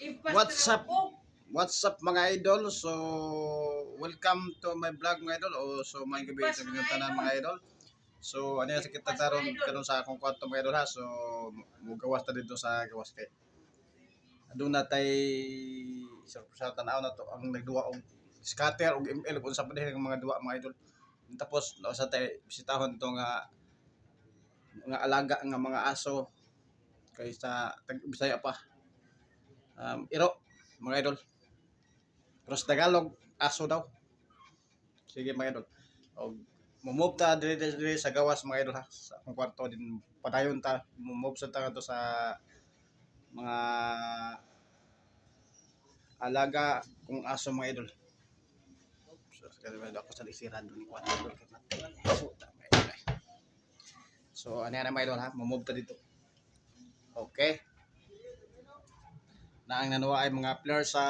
What's up? What's up mga idol? So, welcome to my vlog mga idol. So, may gabi sa inyong tanan mga idol. So, ano yung kita taron karon sa akong kwarto mga idol ha. So, mugawas ta dito sa gawas kay. Aduna tay sa tanaw na to ang nagduwa og scatter og ML kung sa padihang mga duwa mga idol. Tapos sa tay bisitahon to nga alaga nga mga aso kay sa Bisaya pa. Iro mga idol. Pero sa Tagalog, aso daw. Sige mga idol. O, mumove ta dire sa gawas mga idol ha. Sa akong kwarto din padayon ta. Mumove sa ta to sa mga alaga kung aso mga idol. So, ako sa lisiran doon ni kwarto idol. So, ano yan mga idol ha. Mumove ta dito. Okay. Na ang nanuwa ay mga player sa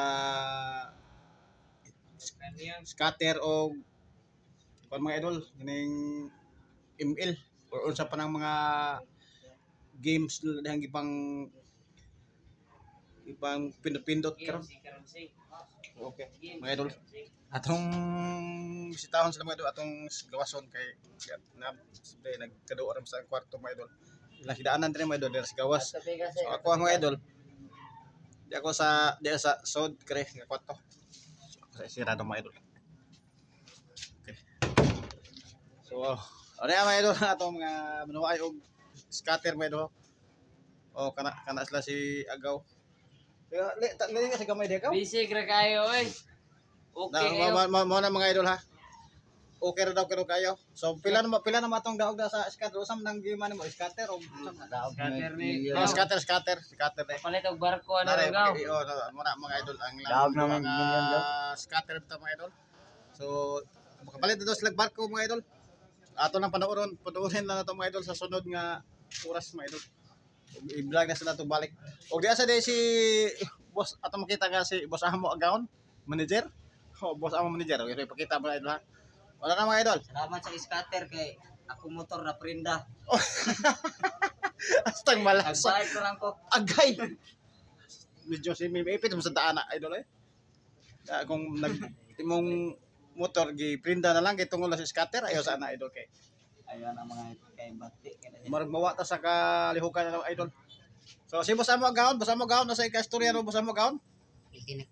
scatter o kung mga idol kining ML or unsa pa ng mga games dahang ibang pindot karon. Okay mga idol, atong bisitahon sila mga idol atong gawason kay nagkadoo ra sa kwarto mga idol. Nakidaanan din mga idol sa gawas. So ako mga idol di sa sod kare nga kwarto. So sirado mga idol. Okay. So, ano yan mga idol atong mga manuwaay og scatter mga idol. O kana sila si Agaw. Kaya li sa gamay di Agaw. Busy gra kayo oy. Okay kayo. Mo na mga idol ha. Okay ra daw kayo. So pila na matong daog da sa scatter usam nang giman mo scatter o Daog scatter ni. Scatter na. Palit og barko ano Gaw. Mo na mga idol ang Daog na mga scatter ta mga idol. So makapalit dito sila barko mga idol. Ato nang panoorin lang na ito mga idol sa sunod nga oras mga idol. I-vlog na sila ito balik. O diya sa si boss ato makita nga si boss Amo Agaon, manager. O boss Amo manager. Okay, ipakita mo na idol ha. Wala na mga idol. Salamat sa scatter kay ako motor na prinda. Astang malasa. Nagbayad ko lang ko. Agay. Medyo si Mimipit mo sa daan na idol eh. Kung timong motor gi prinda na lang kay tungod sa scatter ayo sana idol kay. Ayun ang mga kay bati kay. Marag mawa ta sa kalihukan na idol. So si boss Amo Agaon, boss Amo Agaon nasa ikastorya ro boss Amo Agaon. Ikini ko